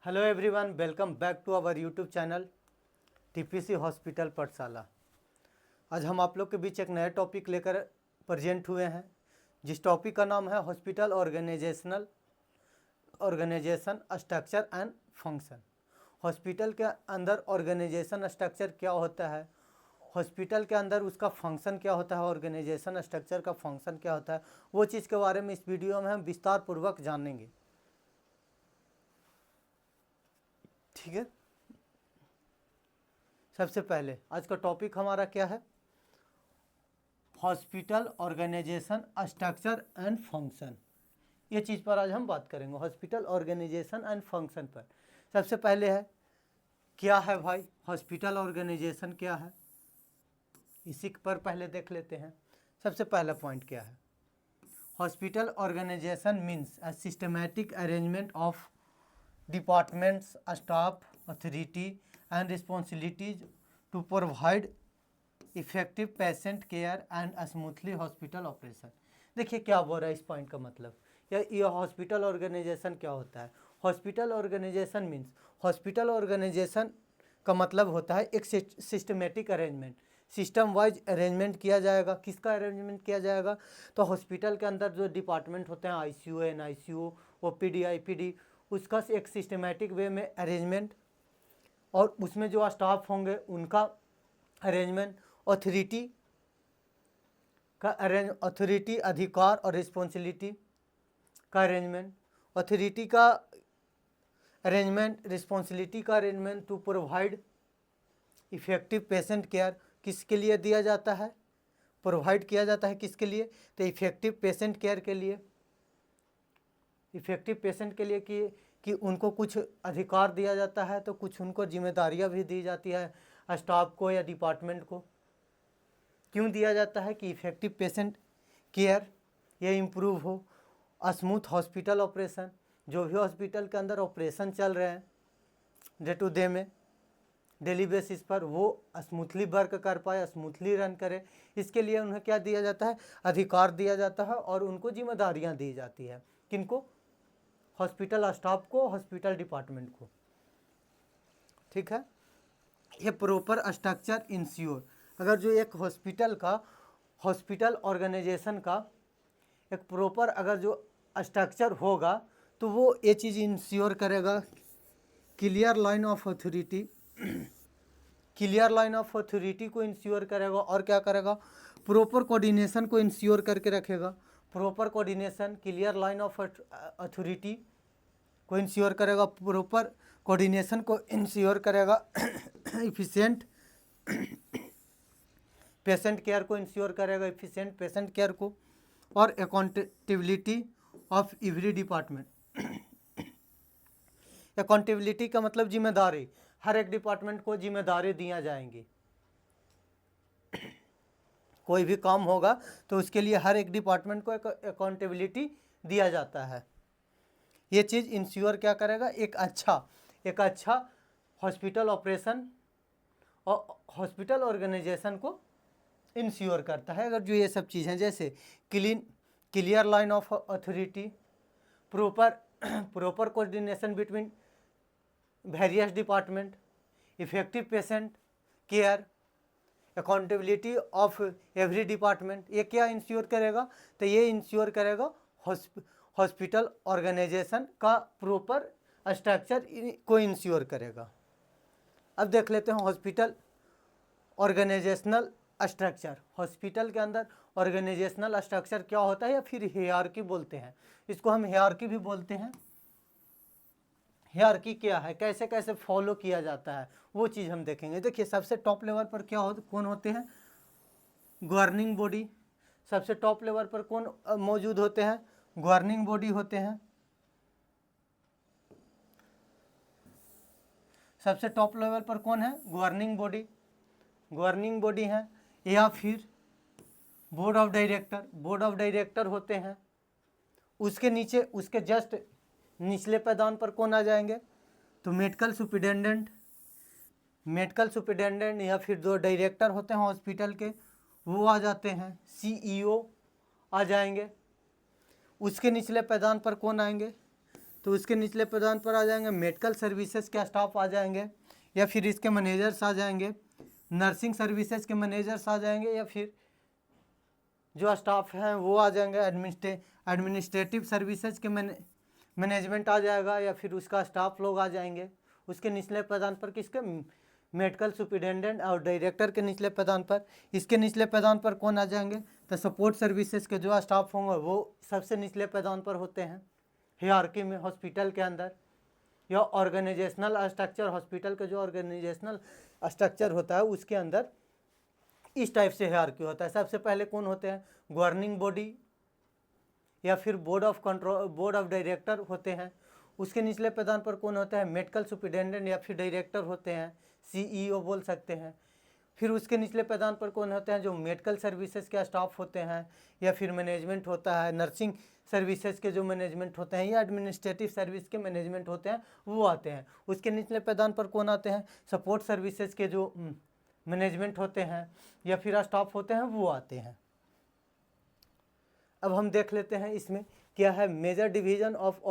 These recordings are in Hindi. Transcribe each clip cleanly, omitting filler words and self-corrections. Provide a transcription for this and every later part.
Hello everyone, welcome back to our YouTube channel TPC hospital Pathshala. आज हम आप लोग के बीच एक नया टॉपिक लेकर प्रेजेंट हुए हैं, जिस टॉपिक का नाम है hospital organisation structure and function. Hospital के अंदर ऑर्गेनाइजेशन स्ट्रक्चर क्या होता है, हॉस्पिटल के अंदर उसका फंक्शन क्या होता है, ऑर्गेनाइजेशन स्ट्रक्चर का फंक्शन क्या होता है, वो चीज़ के बारे में इस वीडियो में हम विस्तार पूर्वक जानेंगे। ठीक है, सबसे पहले आज का टॉपिक हमारा क्या है, hospital organisation structure and function. ये चीज़ पर आज हम बात करेंगे, हॉस्पिटल ऑर्गेनाइजेशन एंड फंक्शन पर। सबसे पहले है क्या है भाई हॉस्पिटल ऑर्गेनाइजेशन क्या है, इसी पर पहले देख लेते हैं। सबसे पहला पॉइंट क्या है, hospital organisation means a systematic arrangement of departments, staff, authority and responsibilities to provide effective patient care and a smoothly hospital operation। देखिए क्या बोल रहा है इस पॉइंट का मतलब, ये हॉस्पिटल ऑर्गेनाइजेशन क्या होता है। Hospital organisation means, hospital organisation का मतलब होता है एक systematic arrangement, system wise arrangement किया जाएगा। किसका अरेंजमेंट किया जाएगा, तो हॉस्पिटल के अंदर जो डिपार्टमेंट होते हैं, आईसीयू, एनआईसीयू, ओपीडी, आईपीडी, उसका एक सिस्टमेटिक वे में अरेंजमेंट, और उसमें जो स्टाफ होंगे उनका अरेंजमेंट, ऑथोरिटी का अथॉरिटी, अधिकार और रिस्पॉन्सिबिलिटी का अरेंजमेंट, ऑथोरिटी का अरेंजमेंट, रिस्पॉन्सिबिलिटी का arrangement to provide effective patient care. किसके लिए दिया जाता है, प्रोवाइड किया जाता है किसके लिए, तो इफेक्टिव पेशेंट केयर के लिए। इफेक्टिव पेशेंट के लिए कि उनको कुछ अधिकार दिया जाता है, तो कुछ उनको जिम्मेदारियां भी दी जाती है स्टाफ को या डिपार्टमेंट को। क्यों दिया जाता है कि इफेक्टिव पेशेंट केयर ये इम्प्रूव हो, स्मूथ हॉस्पिटल ऑपरेशन, जो भी हॉस्पिटल के अंदर ऑपरेशन चल रहे हैं डे टू डे में, डेली बेसिस पर, वो स्मूथली वर्क कर पाए, स्मूथली रन करे। इसके लिए उन्हें क्या दिया जाता है, अधिकार दिया जाता है और उनको जिम्मेदारियां दी जाती है। किनको, हॉस्पिटल स्टाफ को, हॉस्पिटल डिपार्टमेंट को। ठीक है, ये प्रॉपर स्ट्रक्चर इंश्योर, अगर जो एक हॉस्पिटल का, हॉस्पिटल ऑर्गेनाइजेशन का एक प्रॉपर अगर जो स्ट्रक्चर होगा, तो वो ये चीज़ इंश्योर करेगा, clear line of authority, clear line of authority को इंश्योर करेगा, और क्या करेगा, प्रॉपर कोऑर्डिनेशन को इंश्योर करके रखेगा। Proper coordination, clear line of authority को इंश्योर करेगा, प्रॉपर कोऑर्डिनेशन को इंश्योर करेगा, इफिशिएंट पेशेंट केयर को इंश्योर करेगा, इफिशिएंट पेशेंट केयर को, और accountability of every department. Accountability का मतलब जिम्मेदारी, हर एक डिपार्टमेंट को जिम्मेदारी दिया जाएंगी। कोई भी काम होगा तो उसके लिए हर एक डिपार्टमेंट को अकाउंटेबिलिटी दिया जाता है। ये चीज़ इंश्योर क्या करेगा, एक अच्छा हॉस्पिटल ऑपरेशन और हॉस्पिटल ऑर्गेनाइजेशन को इंश्योर करता है। अगर जो ये सब चीज़ें जैसे clear line of authority, proper coordination between various department, effective patient care, accountability of every department, ये क्या इंश्योर करेगा, तो ये इंश्योर करेगा हॉस्पिटल ऑर्गेनाइजेशन का प्रॉपर स्ट्रक्चर को इंश्योर करेगा। अब देख लेते हैं हॉस्पिटल ऑर्गेनाइजेशनल स्ट्रक्चर। हॉस्पिटल के अंदर ऑर्गेनाइजेशनल स्ट्रक्चर क्या होता है, या फिर हियरार्की बोलते हैं, इसको हम हियरार्की भी बोलते हैं। हियरार्की क्या है, कैसे कैसे फॉलो किया जाता है, वो चीज़ हम देखेंगे। देखिए सबसे टॉप लेवल पर क्या कौन होते हैं, गवर्निंग बॉडी। सबसे टॉप लेवल पर कौन मौजूद होते हैं, गवर्निंग बॉडी होते हैं। सबसे टॉप लेवल पर कौन है, गवर्निंग बॉडी, गवर्निंग बॉडी है, या फिर board of director, board of director होते हैं। उसके नीचे, उसके जस्ट निचले पैदान पर कौन आ जाएंगे, तो मेडिकल सुपरिटेंडेंट, मेडिकल सुपरिटेंडेंट, या फिर जो डायरेक्टर होते हैं हॉस्पिटल के वो आ जाते हैं, सीईओ आ जाएंगे। उसके निचले पैदान पर कौन आएंगे, तो उसके निचले पदान पर आ जाएंगे मेडिकल सर्विसेज के स्टाफ आ जाएंगे, या फिर इसके मैनेजर्स आ जाएंगे, नर्सिंग सर्विसेज के मैनेजर्स आ जाएंगे, या फिर जो स्टाफ हैं वो आ जाएंगे, एडमिनिस्ट्रेटिव सर्विसेज के मैनेजमेंट आ जाएगा, या फिर उसका स्टाफ लोग आ जाएंगे। उसके निचले पैदान पर किसके, मेडिकल सुपरिटेंडेंट और डायरेक्टर के निचले पैदान पर। इसके निचले पैदान पर कौन आ जाएंगे, तो सपोर्ट सर्विसेज के जो स्टाफ होंगे वो सबसे निचले पैदान पर होते हैं हियरार्की में हॉस्पिटल के अंदर। या ऑर्गेनाइजेशनल स्ट्रक्चर, हॉस्पिटल का जो ऑर्गेनाइजेशनल स्ट्रक्चर होता है उसके अंदर इस टाइप से हियरार्की होता है। सबसे पहले कौन होते हैं, गवर्निंग बॉडी या फिर board of control, board of director होते हैं। उसके निचले पैदान पर कौन होता है, मेडिकल सुपरिटेंडेंट या फिर डायरेक्टर होते हैं, सीईओ बोल सकते हैं। फिर उसके निचले पैदान पर कौन होते हैं, जो मेडिकल सर्विसेज के स्टाफ होते हैं, या फिर मैनेजमेंट होता है, नर्सिंग सर्विसेज के जो मैनेजमेंट होते हैं, या एडमिनिस्ट्रेटिव सर्विस के मैनेजमेंट होते हैं वो आते हैं। उसके निचले पैदान पर कौन आते हैं, सपोर्ट सर्विसेज के जो मैनेजमेंट होते हैं या फिर स्टाफ होते हैं वो आते हैं। अब हम देख लेते हैं इसमें क्या है, major division of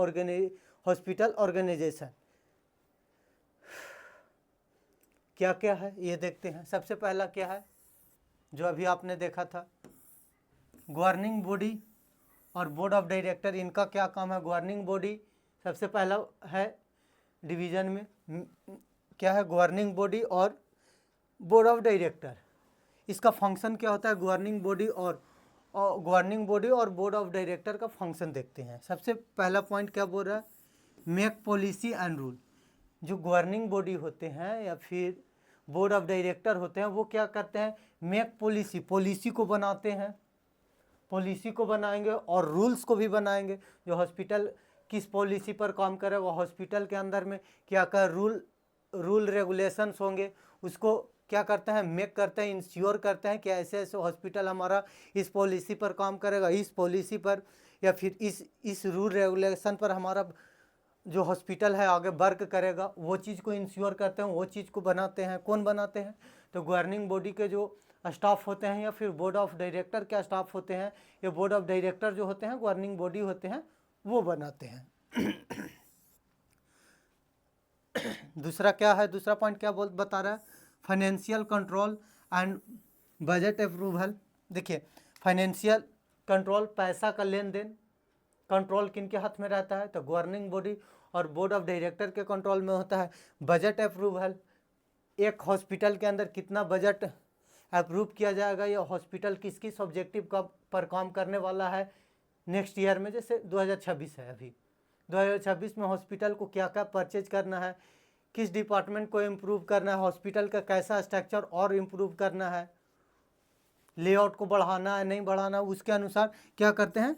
hospital organisation क्या क्या है ये देखते हैं। सबसे पहला क्या है, जो अभी आपने देखा था, गवर्निंग बॉडी और बोर्ड ऑफ डायरेक्टर, इनका क्या काम है। गवर्निंग बॉडी सबसे पहला है डिवीजन में क्या है, गवर्निंग बॉडी और बोर्ड ऑफ डायरेक्टर। इसका फंक्शन क्या होता है, गवर्निंग बॉडी और बोर्ड ऑफ डायरेक्टर का फंक्शन देखते हैं। सबसे पहला पॉइंट क्या बोल रहा है, मेक पॉलिसी एंड रूल। जो गवर्निंग बॉडी होते हैं या फिर बोर्ड ऑफ डायरेक्टर होते हैं वो क्या करते हैं, मेक पॉलिसी, पॉलिसी को बनाते हैं, पॉलिसी को बनाएंगे और रूल्स को भी बनाएंगे। जो हॉस्पिटल किस पॉलिसी पर काम करेगा, हॉस्पिटल के अंदर में क्या क्या रूल रेगुलेशंस होंगे उसको क्या करते हैं, मेक करते हैं, इंश्योर करते हैं कि ऐसे ऐसे हॉस्पिटल हमारा इस पॉलिसी पर काम करेगा, इस पॉलिसी पर या फिर इस रूल रेगुलेशन पर हमारा जो हॉस्पिटल है आगे वर्क करेगा, वो चीज़ को इंश्योर करते हैं, वो चीज़ को बनाते हैं। कौन बनाते हैं, तो गवर्निंग बॉडी के जो स्टाफ होते हैं या फिर बोर्ड ऑफ डायरेक्टर के स्टाफ होते हैं, या बोर्ड ऑफ डायरेक्टर जो होते हैं गवर्निंग बॉडी होते हैं वो बनाते हैं। दूसरा क्या है, दूसरा पॉइंट क्या बता रहा है, financial control and budget approval. देखिए फाइनेंशियल कंट्रोल, पैसा का लेन देन कंट्रोल किनके हाथ में रहता है, तो गवर्निंग बॉडी और बोर्ड ऑफ डायरेक्टर के कंट्रोल में होता है। बजट अप्रूवल, एक हॉस्पिटल के अंदर कितना बजट अप्रूव किया जाएगा, या हॉस्पिटल किस किस ऑब्जेक्टिव का पर काम करने वाला है नेक्स्ट ईयर में। जैसे 2026 है, अभी 2026 में हॉस्पिटल को क्या क्या परचेज करना है, किस डिपार्टमेंट को इम्प्रूव करना है, हॉस्पिटल का कैसा स्ट्रक्चर और इम्प्रूव करना है, लेआउट को बढ़ाना है नहीं बढ़ाना, उसके अनुसार क्या करते हैं,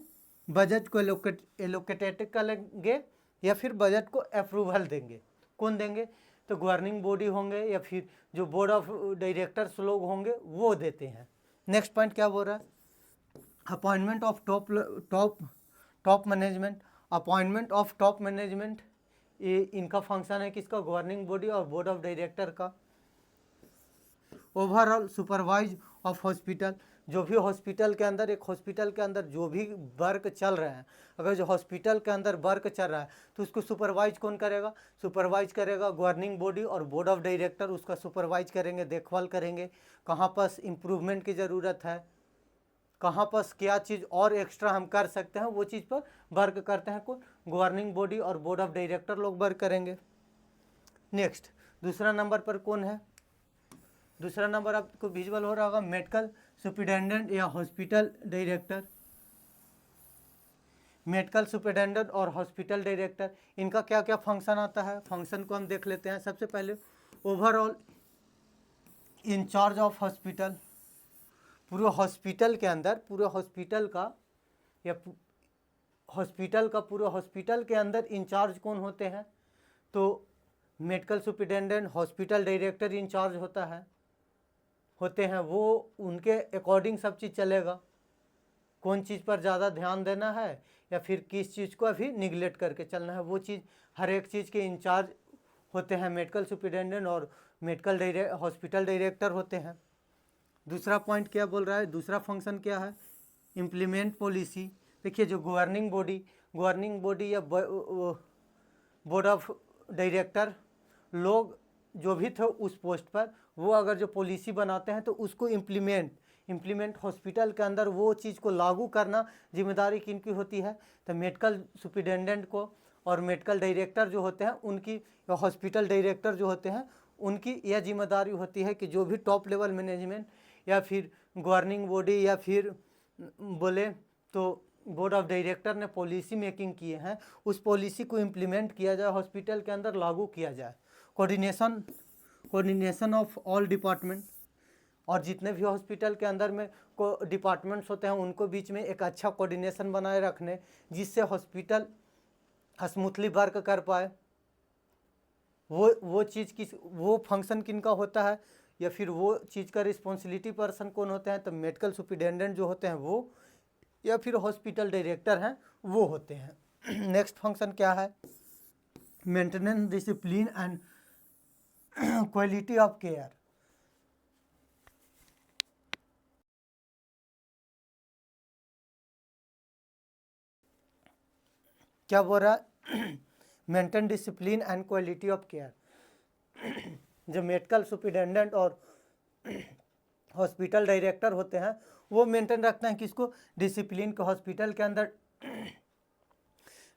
बजट को एलोकेटेड करेंगे या फिर बजट को अप्रूवल देंगे। कौन देंगे, तो गवर्निंग बॉडी होंगे या फिर जो बोर्ड ऑफ डायरेक्टर्स लोग होंगे वो देते हैं। नेक्स्ट पॉइंट क्या बोल रहा है, appointment of top management. Appointment of top management ये इनका फंक्शन है किसका, गवर्निंग बॉडी और बोर्ड ऑफ डायरेक्टर का। ओवरऑल सुपरवाइज ऑफ हॉस्पिटल, जो भी हॉस्पिटल के अंदर, एक हॉस्पिटल के अंदर जो भी वर्क चल रहा है, अगर जो हॉस्पिटल के अंदर वर्क चल रहा है तो उसको सुपरवाइज कौन करेगा, सुपरवाइज करेगा गवर्निंग बॉडी और बोर्ड ऑफ डायरेक्टर उसका सुपरवाइज करेंगे, देखभाल करेंगे, कहाँ पर इम्प्रूवमेंट की ज़रूरत है, कहाँ पर क्या चीज़ और एक्स्ट्रा हम कर सकते हैं, वो चीज़ पर वर्क करते हैं कौन, गवर्निंग बॉडी और बोर्ड ऑफ डायरेक्टर लोग वर्क करेंगे। नेक्स्ट दूसरा नंबर पर कौन है, दूसरा नंबर आपको विजुअल हो रहा होगा, मेडिकल सुपरिटेंडेंट या हॉस्पिटल डायरेक्टर। मेडिकल सुपरिटेंडेंट और हॉस्पिटल डायरेक्टर, इनका क्या क्या फंक्शन आता है, फंक्शन को हम देख लेते हैं। सबसे पहले ओवरऑल इंचार्ज ऑफ हॉस्पिटल, पूरे हॉस्पिटल के अंदर, पूरे हॉस्पिटल का या पूरे हॉस्पिटल के अंदर इंचार्ज कौन होते हैं, तो medical superintendent, hospital director incharge होते हैं, वो उनके अकॉर्डिंग सब चीज़ चलेगा, कौन चीज़ पर ज़्यादा ध्यान देना है या फिर किस चीज़ को अभी निगलेक्ट करके चलना है, वो चीज़ हर एक चीज़ के इंचार्ज होते हैं मेडिकल सुपरिटेंडेंट और हॉस्पिटल डायरेक्टर होते हैं। दूसरा पॉइंट क्या बोल रहा है, दूसरा फंक्शन क्या है, इम्प्लीमेंट पॉलिसी। देखिए जो गवर्निंग बॉडी या बोर्ड ऑफ डायरेक्टर लोग जो भी थे उस पोस्ट पर, वो अगर जो पॉलिसी बनाते हैं तो उसको इम्प्लीमेंट हॉस्पिटल के अंदर वो चीज़ को लागू करना जिम्मेदारी किनकी होती है? तो मेडिकल सुपरिटेंडेंट को, और मेडिकल डायरेक्टर जो होते हैं उनकी, हॉस्पिटल डायरेक्टर जो होते हैं उनकी यह जिम्मेदारी होती है कि जो भी टॉप लेवल मैनेजमेंट या फिर गवर्निंग बॉडी या फिर बोले तो बोर्ड ऑफ डायरेक्टर ने पॉलिसी मेकिंग किए हैं, उस पॉलिसी को इम्प्लीमेंट किया जाए, हॉस्पिटल के अंदर लागू किया जाए। कोऑर्डिनेशन ऑफ ऑल डिपार्टमेंट, और जितने भी हॉस्पिटल के अंदर में को डिपार्टमेंट्स होते हैं उनको बीच में एक अच्छा कोऑर्डिनेशन बनाए रखने, जिससे हॉस्पिटल स्मूथली वर्क कर पाए। वो चीज़ किस, वो फंक्शन किनका होता है, या फिर वो चीज़ का रिस्पॉन्सिबिलिटी पर्सन कौन होते हैं? तो मेडिकल सुपरिटेंडेंट जो होते हैं वो, या फिर हॉस्पिटल डायरेक्टर हैं वो होते हैं। नेक्स्ट फंक्शन क्या है? Maintenance discipline and quality of care. क्या बोल रहा है? Maintain discipline and quality of care. जो मेडिकल सुपरिटेंडेंट और हॉस्पिटल डायरेक्टर होते हैं वो मेंटेन रखते हैं किसको? डिसिप्लिन को। हॉस्पिटल के अंदर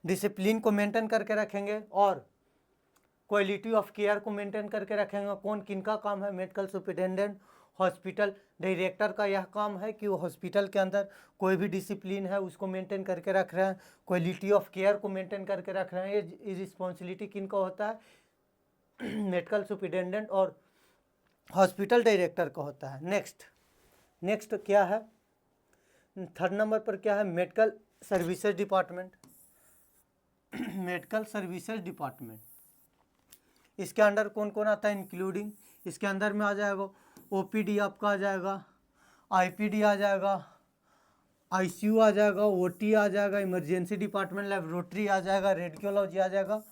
डिसिप्लिन को मेंटेन करके रखेंगे और क्वालिटी ऑफ केयर को मेंटेन करके रखेंगे। कौन किनका काम है? मेडिकल सुपरिटेंडेंट, हॉस्पिटल डायरेक्टर का यह काम है कि वो हॉस्पिटल के अंदर कोई भी डिसिप्लिन है उसको मेंटेन करके रख रहे हैं, क्वालिटी ऑफ केयर को मेंटेन करके रख रहे हैं। ये रिस्पॉन्सिबिलिटी किनका होता है? मेडिकल सुपरिटेंडेंट और हॉस्पिटल डायरेक्टर का होता है। नेक्स्ट क्या है? थर्ड नंबर पर क्या है? Medical services department. Medical services department, इसके अंदर कौन कौन आता है? इंक्लूडिंग, इसके अंदर में आ जाएगा ओपीडी आपका आ जाएगा, आईपीडी आ जाएगा, आईसीयू आ जाएगा, ओटी आ जाएगा, इमरजेंसी डिपार्टमेंट लेबोरेटरी आ जाएगा, रेडियोलॉजी आ जाएगा,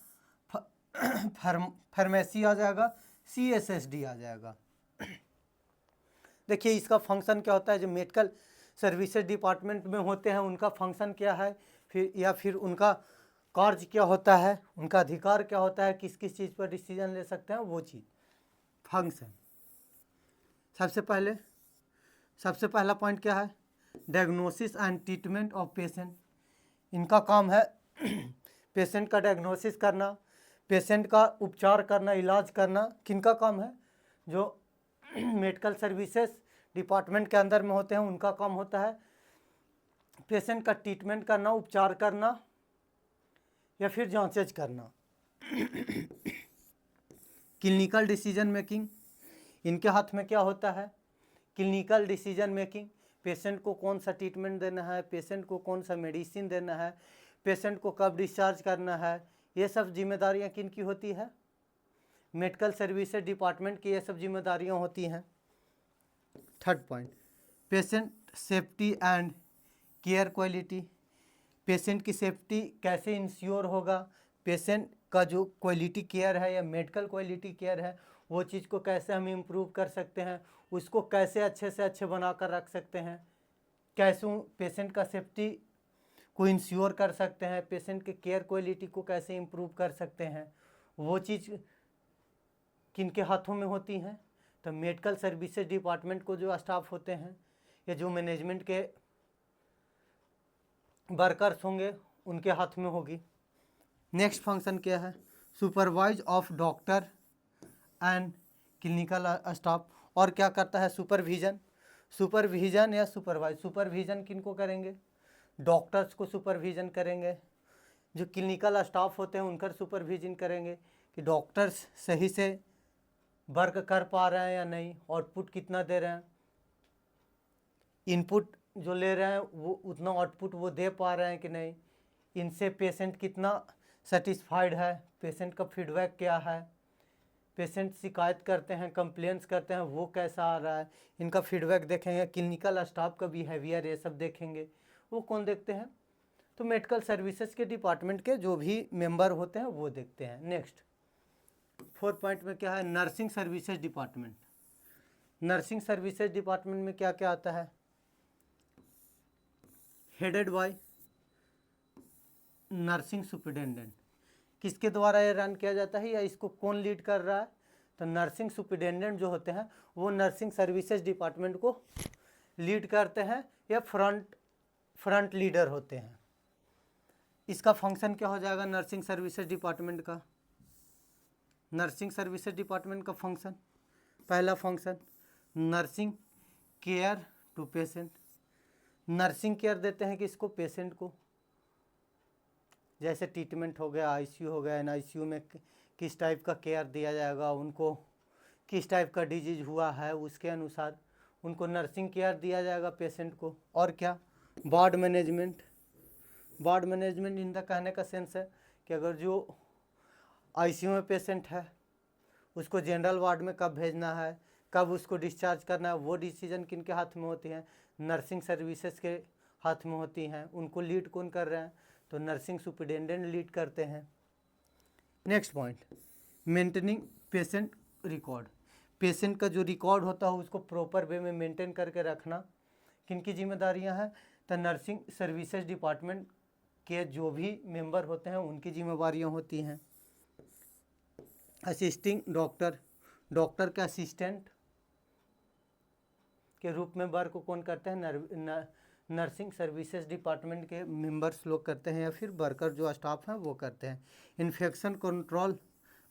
फार्मेसी आ जाएगा, सीएसएसडी आ जाएगा। देखिए इसका फंक्शन क्या होता है? जो मेडिकल सर्विसेज डिपार्टमेंट में होते हैं उनका फंक्शन क्या है, फिर उनका कार्य क्या होता है, उनका अधिकार क्या होता है, किस किस चीज़ पर डिसीजन ले सकते हैं, वो चीज़ फंक्शन। सबसे पहला पॉइंट क्या है? Diagnosis and treatment of patient. इनका काम है पेशेंट का डायग्नोसिस करना, पेशेंट का उपचार करना, इलाज करना। किनका काम है? जो मेडिकल सर्विसेज डिपार्टमेंट के अंदर में होते हैं उनका काम होता है पेशेंट का ट्रीटमेंट करना, उपचार करना या फिर जांचेज करना। क्लिनिकल डिसीजन मेकिंग, इनके हाथ में क्या होता है? Clinical decision making. पेशेंट को कौन सा ट्रीटमेंट देना है, पेशेंट को कौन सा मेडिसिन देना है, पेशेंट को कब डिस्चार्ज करना है, ये सब जिम्मेदारियां किनकी होती है? मेडिकल सर्विसेज डिपार्टमेंट की ये सब जिम्मेदारियां होती हैं। Third point, patient safety and care quality. Patient की सेफ्टी कैसे इंश्योर होगा, पेशेंट का जो क्वालिटी केयर है या मेडिकल क्वालिटी केयर है वो चीज़ को कैसे हम इम्प्रूव कर सकते हैं, उसको कैसे अच्छे से अच्छे बना कर रख सकते हैं, कैसे पेशेंट का सेफ्टी को इंश्योर कर सकते हैं, पेशेंट के केयर क्वालिटी को कैसे इम्प्रूव कर सकते हैं, वो चीज़ किनके हाथों में होती हैं? तो मेडिकल सर्विसेज डिपार्टमेंट को जो स्टाफ होते हैं या जो मैनेजमेंट के वर्कर्स होंगे उनके हाथ में होगी। नेक्स्ट फंक्शन क्या है? Supervise of doctor and clinical staff. और क्या करता है? सुपरविजन या सुपरवाइज। सुपरविजन किनको करेंगे? डॉक्टर्स को सुपरविजन करेंगे। जो क्लिनिकल स्टाफ होते हैं उनका सुपरविजन करेंगे कि डॉक्टर्स सही से वर्क कर पा रहे हैं या नहीं, आउटपुट कितना दे रहे हैं, इनपुट जो ले रहे हैं वो उतना आउटपुट वो दे पा रहे हैं कि नहीं, इनसे पेशेंट कितना सेटिस्फाइड है, पेशेंट का फीडबैक क्या है, पेशेंट शिकायत करते हैं, कंप्लेंट्स करते हैं, वो कैसा आ रहा है, इनका फीडबैक देखेंगे। क्लिनिकल स्टाफ का बिहेवियर ये सब देखेंगे। वो कौन देखते हैं? तो मेडिकल सर्विसेज के डिपार्टमेंट के जो भी मेंबर होते हैं वो देखते हैं। नेक्स्ट फोर्थ पॉइंट में क्या है? Nursing services department. Nursing services department में क्या क्या आता है? Headed by nursing superintendent. किसके द्वारा ये रन किया जाता है या इसको कौन लीड कर रहा है? तो नर्सिंग सुपरिटेंडेंट जो होते हैं वो नर्सिंग सर्विसेज डिपार्टमेंट को लीड करते हैं या फ्रंट लीडर होते हैं। इसका फंक्शन क्या हो जाएगा नर्सिंग सर्विसेज डिपार्टमेंट का? नर्सिंग सर्विसेज डिपार्टमेंट का फंक्शन, पहला function nursing care to patient. Nursing care देते हैं किसको? पेशेंट को। जैसे ट्रीटमेंट हो गया, आईसीयू हो गया, एनआईसीयू में किस टाइप का केयर दिया जाएगा, उनको किस टाइप का डिजीज हुआ है उसके अनुसार उनको नर्सिंग केयर दिया जाएगा पेशेंट को। और क्या? Ward management. Ward management in the कहने का सेंस है कि अगर जो आईसीयू में पेशेंट है उसको जनरल वार्ड में कब भेजना है, कब उसको डिस्चार्ज करना है, वो डिसीजन किन के हाथ में होती हैं? नर्सिंग सर्विसेज के हाथ में होती हैं। उनको लीड कौन कर रहे हैं? तो नर्सिंग सुपरिटेंडेंट लीड करते हैं। Next point, maintaining patient record. Patient का जो रिकॉर्ड होता है उसको प्रॉपर वे में मेंटेन करके रखना किन की जिम्मेदारियां हैं? तो नर्सिंग सर्विसेज डिपार्टमेंट के जो भी मेंबर होते हैं उनकी जिम्मेवारियां होती हैं। असिस्टिंग डॉक्टर, डॉक्टर के असिस्टेंट के रूप में वर्क कौन करते हैं? नर्सिंग सर्विसेज डिपार्टमेंट के मेंबर्स लोग करते हैं या फिर वर्कर जो स्टाफ हैं वो करते हैं। इन्फेक्शन कंट्रोल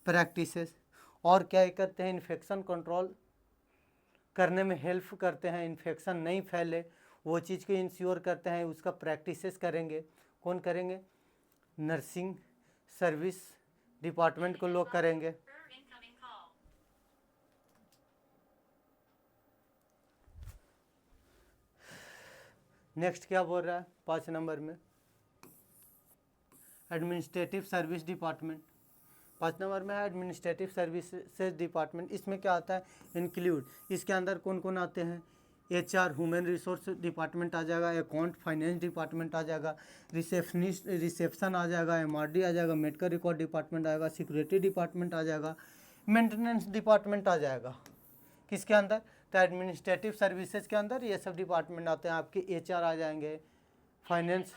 प्रैक्टिसेस, और क्या करते हैं? इन्फेक्शन कंट्रोल करने में हेल्प करते हैं, इन्फेक्शन नहीं फैले वो चीज़ को इंश्योर करते हैं, उसका प्रैक्टिसेस करेंगे। कौन करेंगे? नर्सिंग सर्विस डिपार्टमेंट को लोग करेंगे। नेक्स्ट क्या बोल रहा है 5 नंबर में? Administrative service department. 5 नंबर में है एडमिनिस्ट्रेटिव सर्विसेज डिपार्टमेंट। इसमें क्या आता है? इंक्लूड, इसके अंदर कौन कौन आते हैं? एचआर ह्यूमन रिसोर्स डिपार्टमेंट आ जाएगा, अकाउंट फाइनेंस डिपार्टमेंट आ जाएगा, रिसेप्शन आ जाएगा, एमआरडी आ जाएगा, मेडिकल रिकॉर्ड डिपार्टमेंट आएगा, सिक्योरिटी डिपार्टमेंट आ जाएगा, मेंटेनेंस डिपार्टमेंट आ जाएगा। किसके अंदर? तो एडमिनिस्ट्रेटिव सर्विसेज के अंदर ये सब डिपार्टमेंट आते हैं। आपके एचआर आ जाएंगे, फाइनेंस,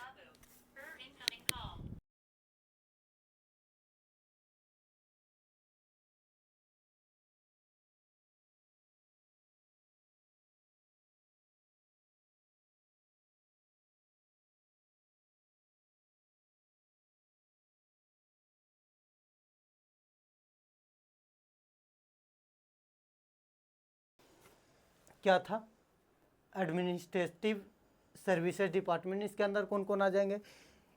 क्या था? Administrative services department. इसके अंदर कौन कौन आ जाएंगे?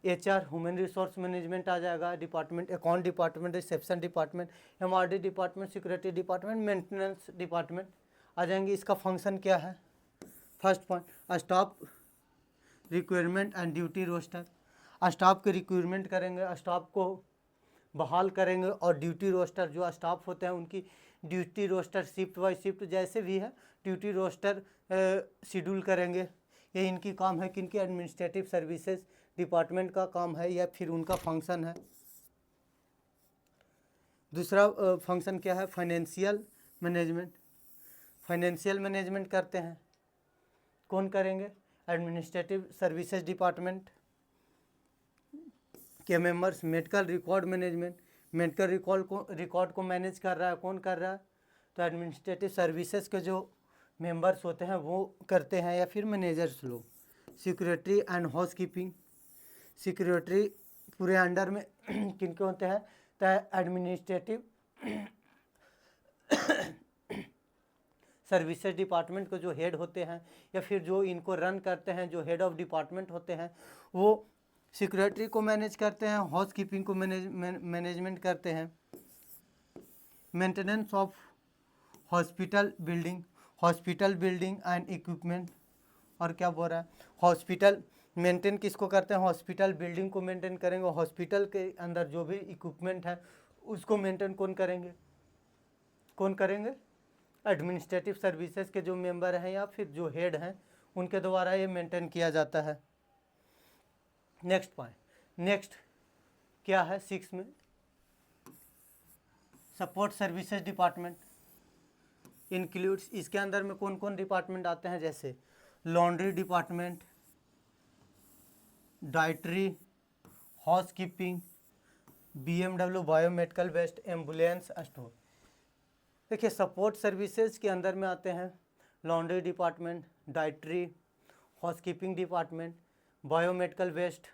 एचआर ह्यूमन रिसोर्स मैनेजमेंट आ जाएगा department, account department, reception department, MRD department, security department, maintenance department आ जाएंगे। इसका फंक्शन क्या है? First point, staff requirement and duty roster. Staff के रिक्वायरमेंट करेंगे, स्टाफ को बहाल करेंगे, और ड्यूटी रोस्टर जो स्टाफ होते हैं उनकी duty roster shift by shift जैसे भी है ड्यूटी रोस्टर शेड्यूल करेंगे। ये इनकी काम है, किनकी? एडमिनिस्ट्रेटिव सर्विसेज डिपार्टमेंट का काम है या फिर उनका फंक्शन है। दूसरा फंक्शन क्या है? Financial management. फाइनेंशियल मैनेजमेंट करते हैं कौन करेंगे? एडमिनिस्ट्रेटिव सर्विसेज डिपार्टमेंट के members. Medical record management, medical record को मैनेज कर रहा है, कौन कर रहा है? तो एडमिनिस्ट्रेटिव सर्विसेज के जो मेंबर्स होते हैं वो करते हैं या फिर मैनेजर्स लोग। Security and house keeping, security पूरे अंडर में किनके होते हैं? तो एडमिनिस्ट्रेटिव सर्विसेज डिपार्टमेंट के जो हेड होते हैं या फिर जो इनको रन करते हैं, जो हेड ऑफ डिपार्टमेंट होते हैं, वो सिक्योरिटी को मैनेज करते हैं, हाउस कीपिंग को मैनेजमेंट करते हैं। Maintenance of hospital building and equipment. और क्या बोल रहा है? हॉस्पिटल मेंटेन किसको करते हैं? हॉस्पिटल बिल्डिंग को मेंटेन करेंगे। हॉस्पिटल के अंदर जो भी इक्विपमेंट है उसको मेंटेन कौन करेंगे? एडमिनिस्ट्रेटिव सर्विसेज के जो मेंबर हैं या फिर जो हेड हैं उनके द्वारा ये मेंटेन किया जाता है। नेक्स्ट पॉइंट, नेक्स्ट क्या है 6 में? Support services department includes. इसके अंदर में कौन कौन डिपार्टमेंट आते हैं? जैसे laundry department, dietary, housekeeping, BMW biomedical waste ambulance store. देखिए सपोर्ट सर्विसेज के अंदर में आते हैं laundry department, dietary, housekeeping department, biomedical waste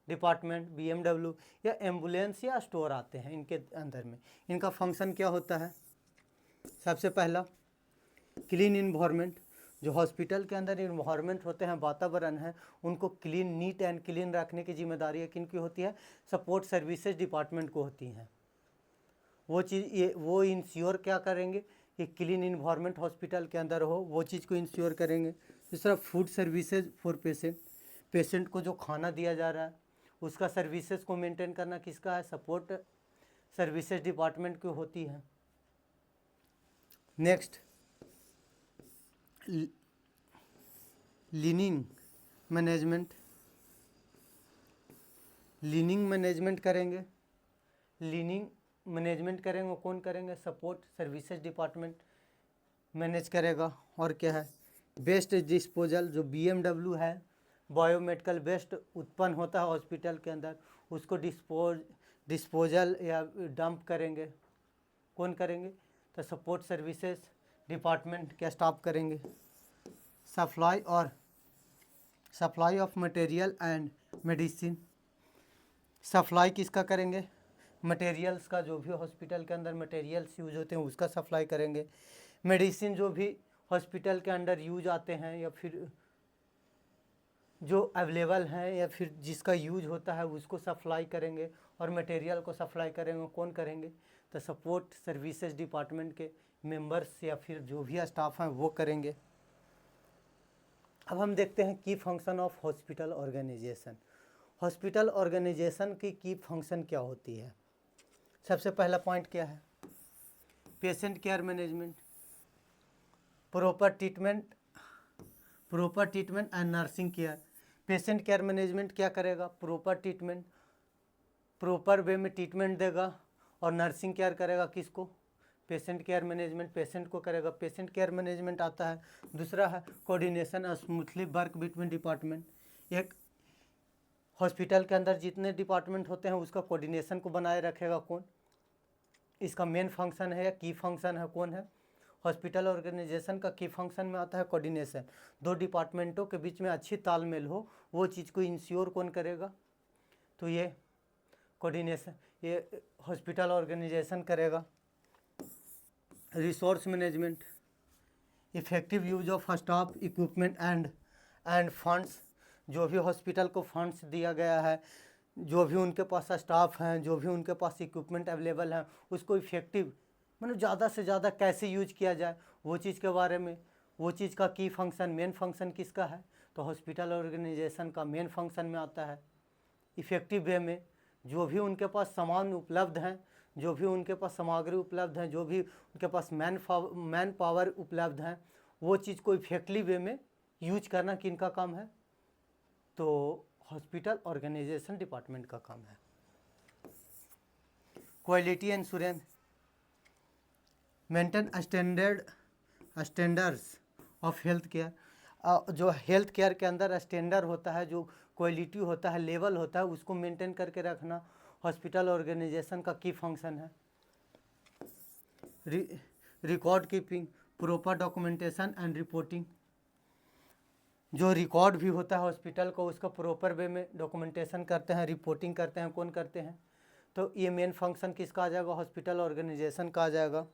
department, BMW या एम्बुलेंस या स्टोर आते हैं इनके अंदर में। इनका फंक्शन क्या होता है? सबसे पहला क्लीन इन्वायरमेंट, जो हॉस्पिटल के अंदर इन्वायरमेंट होते हैं, वातावरण है, उनको क्लीन, नीट एंड क्लीन रखने की जिम्मेदारी है किन की होती है? सपोर्ट सर्विसेज डिपार्टमेंट को होती हैं। वो चीज़ वो इंश्योर क्या करेंगे कि क्लीन इन्वायरमेंट हॉस्पिटल के अंदर हो, वो चीज़ को इंश्योर करेंगे। दूसरा food services for patient, patient को जो खाना दिया जा रहा है उसका सर्विसेज को मेंटेन करना किसका है? सपोर्ट सर्विसेज डिपार्टमेंट की होती है। Next leaning management, leaning management करेंगे। लीनिंग मैनेजमेंट करेंगे कौन करेंगे? सपोर्ट सर्विसेज डिपार्टमेंट मैनेज करेगा। और क्या है? वेस्ट डिस्पोजल, जो BMW है, बायोमेडिकल वेस्ट उत्पन्न होता है हॉस्पिटल के अंदर, उसको डिस्पोजल या डंप करेंगे कौन करेंगे? तो सपोर्ट सर्विसेज डिपार्टमेंट के स्टाफ करेंगे। Supply of material and medicine, supply किसका करेंगे? मटेरियल्स का, जो भी हॉस्पिटल के अंदर मटेरियल्स यूज होते हैं उसका सप्लाई करेंगे। मेडिसिन जो भी हॉस्पिटल के अंदर यूज आते हैं या फिर जो अवेलेबल हैं या फिर जिसका यूज होता है उसको सप्लाई करेंगे। और मटेरियल को सप्लाई करेंगे कौन करेंगे? तो सपोर्ट सर्विसेज डिपार्टमेंट के मेंबर्स या फिर जो भी स्टाफ हैं वो करेंगे। अब हम देखते हैं की function of hospital organization. Hospital organization की फंक्शन क्या होती है? सबसे पहला पॉइंट क्या है? Patient care management, proper treatment and nursing care. Patient care management क्या करेगा? प्रॉपर ट्रीटमेंट, प्रॉपर वे में ट्रीटमेंट देगा। और नर्सिंग केयर करेगा किसको? पेशेंट केयर मैनेजमेंट पेशेंट को करेगा। पेशेंट केयर मैनेजमेंट आता है। दूसरा है coordination smoothly work between department. एक हॉस्पिटल के अंदर जितने डिपार्टमेंट होते हैं उसका कोऑर्डिनेशन को बनाए रखेगा कौन? इसका मेन फंक्शन है या की फंक्शन है कौन है? हॉस्पिटल ऑर्गेनाइजेशन का की फंक्शन में आता है कोऑर्डिनेशन। दो डिपार्टमेंटों के बीच में अच्छी तालमेल हो, वो चीज़ को इंश्योर कौन करेगा? तो ये कोऑर्डिनेशन ये हॉस्पिटल ऑर्गेनाइजेशन करेगा। Resource management, effective use of staff, equipment end funds. जो भी हॉस्पिटल को फंड्स दिया गया है, जो भी उनके पास स्टाफ हैं, जो भी उनके पास इक्विपमेंट अवेलेबल हैं, उसको इफेक्टिव मतलब ज़्यादा से ज़्यादा कैसे यूज किया जाए वो चीज़ के बारे में, वो चीज़ का की फंक्शन, मेन फंक्शन किसका है? तो हॉस्पिटल ऑर्गेनाइजेशन का मेन फंक्शन में आता है इफ़ेक्टिव वे में जो भी उनके पास सामान उपलब्ध हैं, जो भी उनके पास सामग्री उपलब्ध हैं, जो भी उनके पास मैन पावर उपलब्ध हैं, वो चीज़ को इफेक्टिव वे में यूज करना किनका काम है? तो हॉस्पिटल ऑर्गेनाइजेशन डिपार्टमेंट का काम है। Quality insurance, maintain standards of health care. जो हेल्थ केयर के अंदर स्टैंडर्ड होता है, जो क्वालिटी होता है, लेवल होता है, उसको मेंटेन करके रखना हॉस्पिटल ऑर्गेनाइजेशन का की फंक्शन है। Record keeping, proper documentation and reporting. जो रिकॉर्ड भी होता है हॉस्पिटल को उसका प्रॉपर वे में डॉक्यूमेंटेशन करते हैं, रिपोर्टिंग करते हैं, कौन करते हैं? तो ये मेन फंक्शन किसका आ जाएगा? हॉस्पिटल ऑर्गेनाइजेशन का आ जाएगा।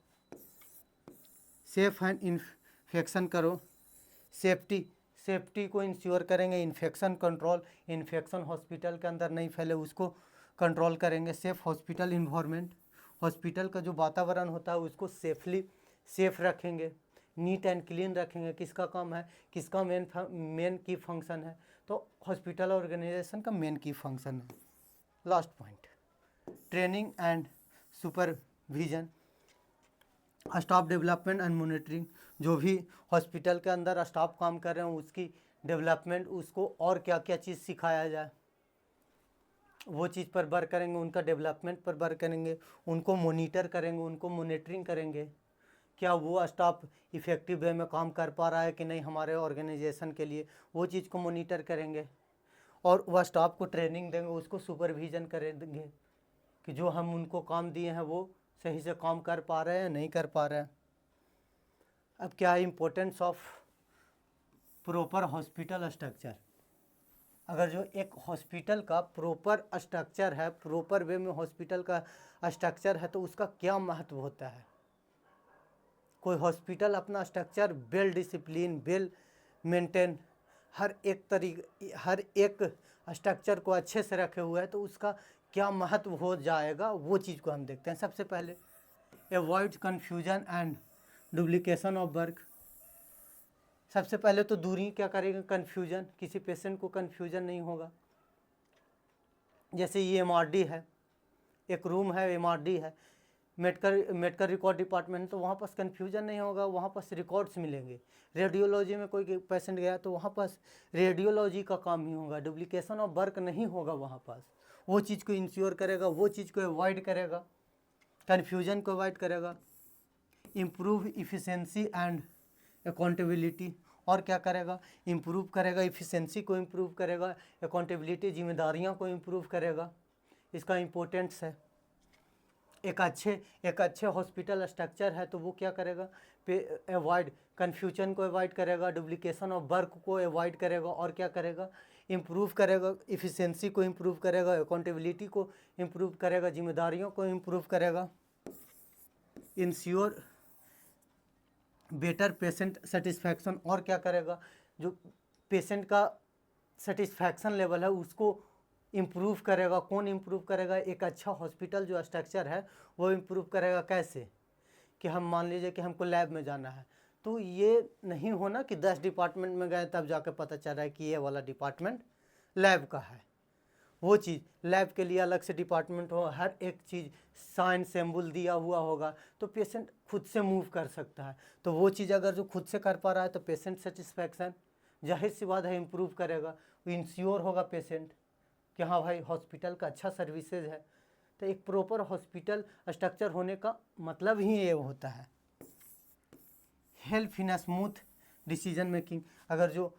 सेफ एंड इन्फेक्शन करो, सेफ्टी को इंश्योर करेंगे। इन्फेक्शन कंट्रोल, इन्फेक्शन हॉस्पिटल के अंदर नहीं फैले उसको कंट्रोल करेंगे। सेफ हॉस्पिटल इन्वायरमेंट, हॉस्पिटल का जो वातावरण होता है उसको सेफ रखेंगे, नीट एंड क्लीन रखेंगे। किसका काम है? किसका मेन की फंक्शन है? तो हॉस्पिटल ऑर्गेनाइजेशन का मेन की फंक्शन है। Last point, training and supervision, staff development and monitoring. जो भी हॉस्पिटल के अंदर स्टाफ काम कर रहे हैं उसकी डेवलपमेंट, उसको और क्या क्या चीज़ सिखाया जाए वो चीज़ पर वर्क करेंगे, उनका डेवलपमेंट पर वर्क करेंगे, उनको मॉनिटर करेंगे, उनको मॉनिटरिंग करेंगे। क्या वो स्टाफ इफ़ेक्टिव वे में काम कर पा रहा है कि नहीं हमारे ऑर्गेनाइजेशन के लिए, वो चीज़ को मॉनिटर करेंगे। और वह स्टाफ को ट्रेनिंग देंगे, उसको सुपरविजन करेंगे कि जो हम उनको काम दिए हैं वो सही से काम कर पा रहे हैं नहीं कर पा रहे हैं। अब क्या है importance of proper hospital structure. अगर जो एक हॉस्पिटल का प्रॉपर स्ट्रक्चर है, प्रॉपर वे में हॉस्पिटल का स्ट्रक्चर है, तो उसका क्या महत्व होता है। कोई हॉस्पिटल अपना structure well discipline, well maintain, हर एक स्ट्रक्चर को अच्छे से रखे हुए है, तो उसका क्या महत्व हो जाएगा, वो चीज़ को हम देखते हैं। सबसे पहले avoid confusion and duplication of work. सबसे पहले तो दूरी क्या करेगा, कन्फ्यूजन, किसी पेशेंट को कन्फ्यूजन नहीं होगा। जैसे ये MRD है, एक रूम है, MRD है, मेडिकल रिकॉर्ड डिपार्टमेंट, तो वहाँ पास कन्फ्यूजन नहीं होगा, वहाँ पास रिकॉर्ड्स मिलेंगे। रेडियोलॉजी में कोई पेशेंट गया तो वहाँ पास रेडियोलॉजी का काम ही होगा, डुप्लीकेशन ऑफ वर्क नहीं होगा वहाँ पास। वो चीज़ को इंश्योर करेगा, वो चीज़ को अवॉइड करेगा, कन्फ्यूजन को अवॉइड करेगा। इम्प्रूव इफ़िशेंसी एंड अकाउंटेबिलिटी, और क्या करेगा, इम्प्रूव करेगा, इफ़िशेंसी को इम्प्रूव करेगा, अकाउंटेबिलिटी, जिम्मेदारियों को इम्प्रूव करेगा। इसका इम्पोर्टेंस है। एक अच्छे हॉस्पिटल स्ट्रक्चर है तो वो क्या करेगा, अवॉइड कन्फ्यूजन को अवॉइड करेगा, डुप्लीकेशन ऑफ वर्क को अवॉइड करेगा, और क्या करेगा, इम्प्रूव करेगा, इफ़िशेंसी को इम्प्रूव करेगा, अकाउंटेबिलिटी को इम्प्रूव करेगा, जिम्मेदारियों को इम्प्रूव करेगा। इंश्योर बेटर पेशेंट सेटिस्फैक्शन, और क्या करेगा, जो पेशेंट का सेटिस्फैक्शन लेवल है उसको इम्प्रूव करेगा। कौन इम्प्रूव करेगा, एक अच्छा हॉस्पिटल जो स्ट्रक्चर है वो इम्प्रूव करेगा। कैसे, कि हम मान लीजिए कि हमको लैब में जाना है, तो ये नहीं होना कि 10 डिपार्टमेंट में गए तब जाकर पता चल रहा है कि ये वाला डिपार्टमेंट लैब का है। वो चीज़ लैब के लिए अलग से डिपार्टमेंट हो, हर एक चीज़ साइन सिंबल दिया हुआ होगा, तो पेशेंट खुद से मूव कर सकता है। तो वो चीज़ अगर जो खुद से कर पा रहा है तो पेशेंट सेटिस्फैक्शन जाहिर सी बात है इम्प्रूव करेगा। वो इंश्योर होगा पेशेंट कि हाँ भाई हॉस्पिटल का अच्छा सर्विसेज है। तो एक प्रॉपर हॉस्पिटल स्ट्रक्चर होने का मतलब ही ये होता है। Help in smooth decision making, अगर जो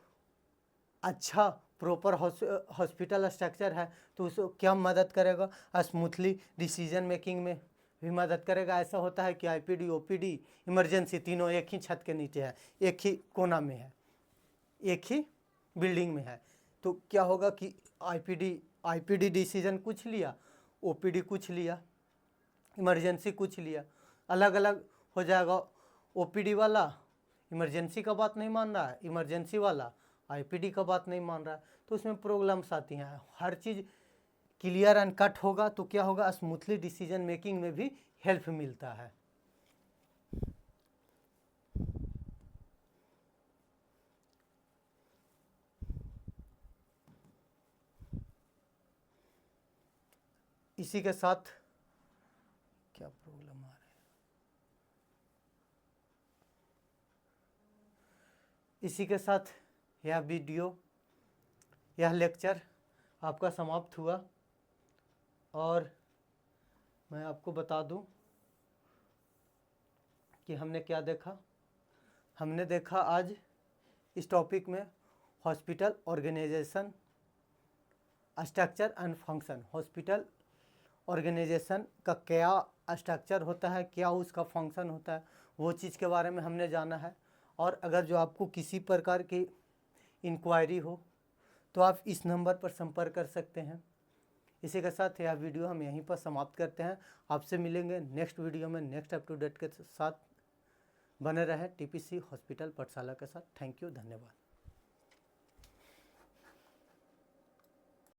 अच्छा प्रॉपर हॉस्पिटल स्ट्रक्चर है तो उसको क्या मदद करेगा, स्मूथली डिसीजन मेकिंग में भी मदद करेगा। ऐसा होता है कि IPD OPD इमरजेंसी तीनों एक ही छत के नीचे है, एक ही कोना में है, एक ही बिल्डिंग में है, तो क्या होगा कि IPD डिसीजन कुछ लिया, OPD कुछ लिया, इमरजेंसी कुछ लिया, अलग अलग हो जाएगा। OPD वाला इमरजेंसी का बात नहीं मान रहा है, इमरजेंसी वाला IPD का बात नहीं मान रहा है, तो उसमें प्रॉब्लम्स आती हैं। हर चीज़ क्लियर एंड कट होगा तो क्या होगा, स्मूथली डिसीजन मेकिंग में भी हेल्प मिलता है। इसी के साथ क्या प्रॉब्लम आ रहा है, इसी के साथ यह वीडियो, यह लेक्चर आपका समाप्त हुआ। और मैं आपको बता दूं कि हमने क्या देखा। हमने देखा आज इस टॉपिक में hospital organisation structure and function. Hospital organisation का क्या स्ट्रक्चर होता है, क्या उसका फंक्शन होता है, वो चीज़ के बारे में हमने जाना है। और अगर जो आपको किसी प्रकार की इंक्वायरी हो तो आप इस नंबर पर संपर्क कर सकते हैं। इसी के साथ यह वीडियो हम यहीं पर समाप्त करते हैं। आपसे मिलेंगे नेक्स्ट वीडियो में नेक्स्ट अप टू डेट के साथ। बने रहें TPC हॉस्पिटल पाठशाला के साथ। थैंक यू, धन्यवाद।